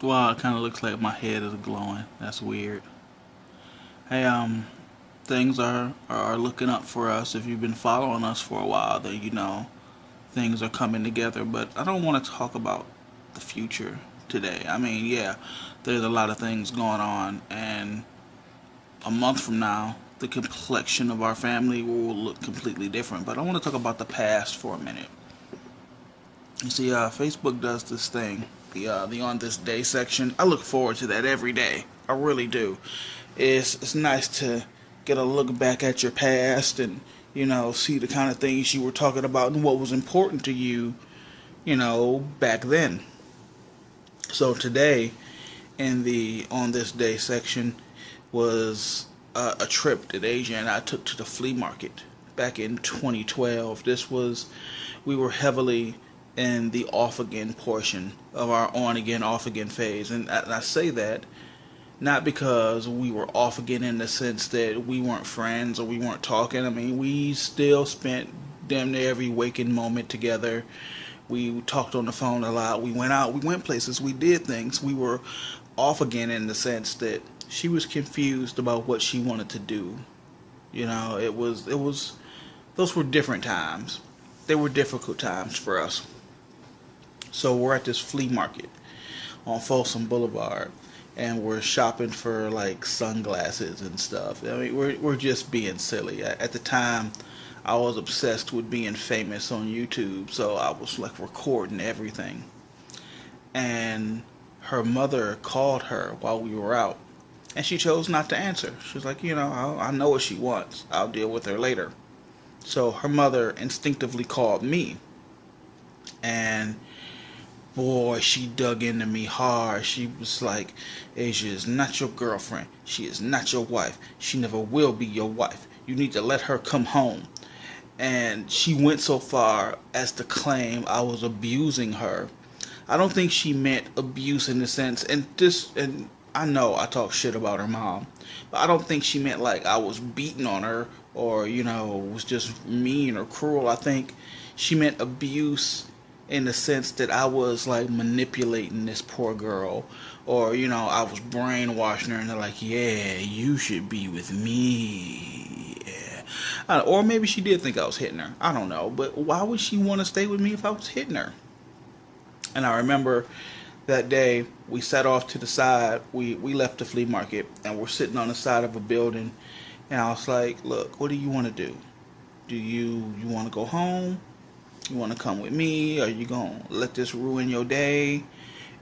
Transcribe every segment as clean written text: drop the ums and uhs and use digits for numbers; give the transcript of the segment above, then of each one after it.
Well, it kind of looks like my head is glowing. That's weird. Hey, things are looking up for us. If you've been following us for a while, then you know things are coming together. But I don't want to talk about the future today. I mean, yeah, there's a lot of things going on, and a month from now, the complexion of our family will look completely different. But I want to talk about the past for a minute. You see, Facebook does this thing, the on this day section. I look forward to that every day. I really do. It's nice to get a look back at your past and see the kind of things you were talking about and what was important to you, back then. So today, in the on this day section, was a trip that Asia and I took to the flea market back in 2012. We were heavily in the off again portion of our on again, off again phase. And I say that not because we were off again in the sense that we weren't friends or we weren't talking. I mean, we still spent damn near every waking moment together. We talked on the phone a lot. We went out, we went places, we did things. We were off again in the sense that she was confused about what she wanted to do. Those were different times. They were difficult times for us. So we're at this flea market on Folsom Boulevard, and we're shopping for like sunglasses and stuff. I mean, we're just being silly. At the time, I was obsessed with being famous on YouTube, so I was like recording everything. And her mother called her while we were out, and she chose not to answer. She was like, I know what she wants. I'll deal with her later. So her mother instinctively called me, and boy, she dug into me hard. She was like, Asia is not your girlfriend. She is not your wife. She never will be your wife. You need to let her come home. And she went so far as to claim I was abusing her. I don't think she meant abuse in the sense, and I know I talk shit about her mom, but I don't think she meant like I was beating on her or, was just mean or cruel. I think she meant abuse in the sense that I was like manipulating this poor girl, or I was brainwashing her, and they're like, yeah, you should be with me. Yeah. Or maybe she did think I was hitting her. I don't know, but why would she want to stay with me if I was hitting her? And I remember that day we sat off to the side. We left the flea market and we're sitting on the side of a building. And I was like, look, what do you want to do? Do you want to go home? You want to come with me? Are you going to let this ruin your day?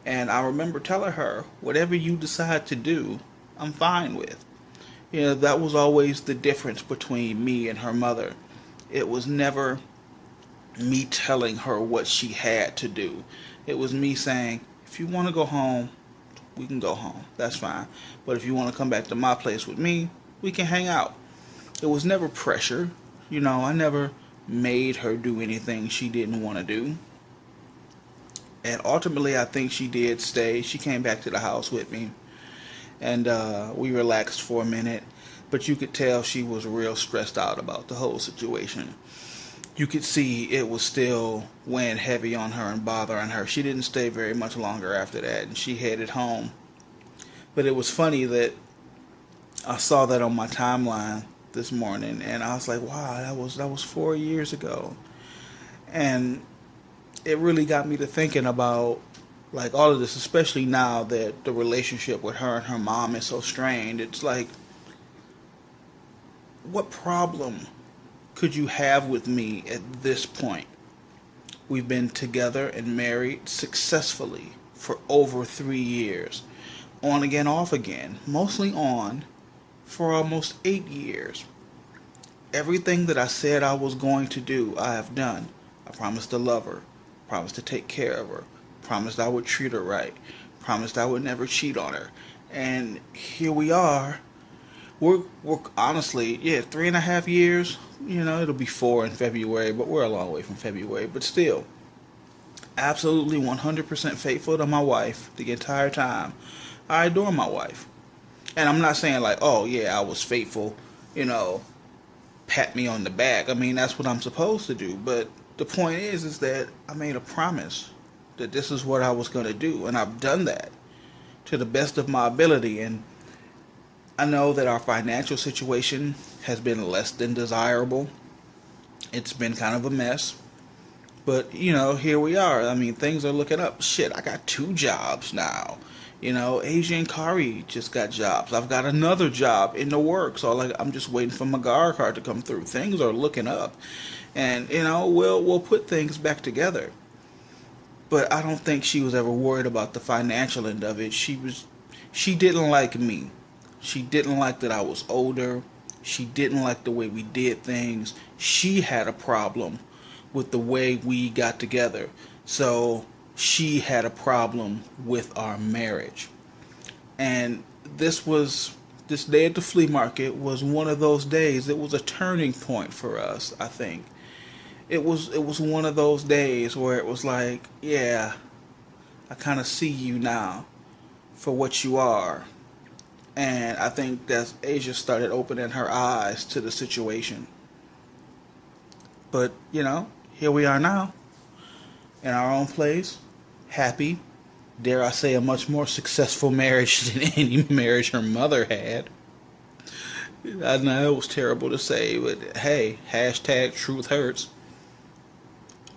And I remember telling her, whatever you decide to do, I'm fine with. That was always the difference between me and her mother. It was never me telling her what she had to do. It was me saying, if you want to go home, we can go home. That's fine. But if you want to come back to my place with me, we can hang out. It was never pressure. I never made her do anything she didn't want to do. And ultimately, I think she did stay. She came back to the house with me, and we relaxed for a minute. But you could tell she was real stressed out about the whole situation. You could see it was still weighing heavy on her and bothering her. She didn't stay very much longer after that, and she headed home. But it was funny that I saw that on my timeline this morning, and I was like, wow, that was 4 years ago. And it really got me to thinking about like all of this, especially now that the relationship with her and her mom is so strained. It's like, what problem could you have with me at this point? We've been together and married successfully for over 3 years. On again, off again. Mostly on for almost 8 years. Everything that I said I was going to do, I have done. I promised to love her. Promised to take care of her. Promised I would treat her right. Promised I would never cheat on her. And here we are. We're honestly, yeah, 3.5 years. It'll be 4 in February, but we're a long way from February. But still, absolutely 100% faithful to my wife the entire time. I adore my wife. And I'm not saying like, oh yeah, I was faithful, pat me on the back. I mean, that's what I'm supposed to do. But the point is that I made a promise that this is what I was going to do, and I've done that. to the best of my ability. And I know that our financial situation has been less than desirable. It's been kind of a mess. But, here we are. I mean, things are looking up. Shit, I got 2 jobs now. Asia and Kari just got jobs. I've got another job in the works. I'm just waiting for my guard card to come through. Things are looking up. And, we'll put things back together. But I don't think she was ever worried about the financial end of it. She didn't like me. She didn't like that I was older. She didn't like the way we did things. She had a problem with the way we got together. So she had a problem with our marriage. And this day at the flea market was one of those days. It was a turning point for us, I think. It was one of those days where it was like, yeah, I kind of see you now for what you are. And I think that Asia started opening her eyes to the situation. But, here we are now, in our own place, happy. Dare I say, a much more successful marriage than any marriage her mother had. I know it was terrible to say, but hey, hashtag truth hurts.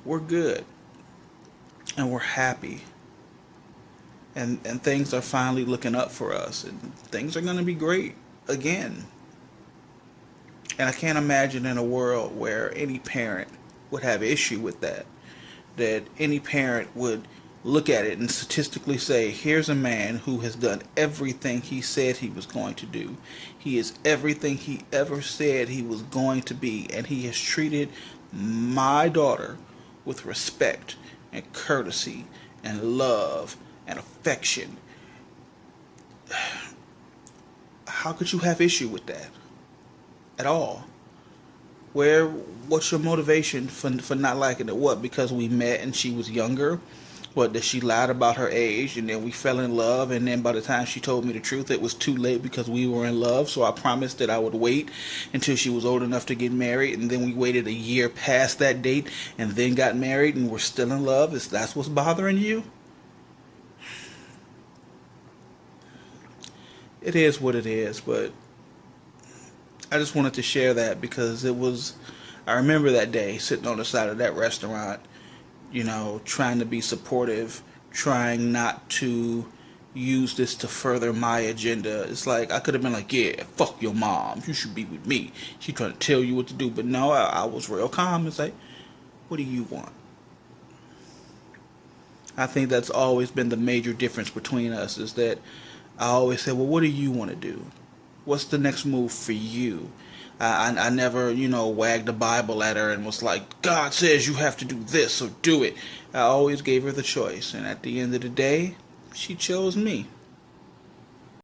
We're good. And we're happy. And things are finally looking up for us. And things are going to be great again. And I can't imagine in a world where any parent would have issue with that. That any parent would look at it and statistically say, here's a man who has done everything he said he was going to do. He is everything he ever said he was going to be. And he has treated my daughter with respect and courtesy and love and affection. How could you have issue with that at all? What's your motivation for not liking it? What, because we met and she was younger? What, that she lied about her age and then we fell in love, and then by the time she told me the truth it was too late because we were in love, so I promised that I would wait until she was old enough to get married, and then we waited a year past that date and then got married and we're still in love? That's what's bothering you? It is what it is, but I just wanted to share that because I remember that day sitting on the side of that restaurant, trying to be supportive, trying not to use this to further my agenda. It's like, I could have been like, yeah, fuck your mom, you should be with me. She trying to tell you what to do. But no, I was real calm. It's like, what do you want? I think that's always been the major difference between us, is that I always say, well, what do you want to do? What's the next move for you? I never, wagged the Bible at her and was like, God says you have to do this, so do it. I always gave her the choice. And at the end of the day, she chose me.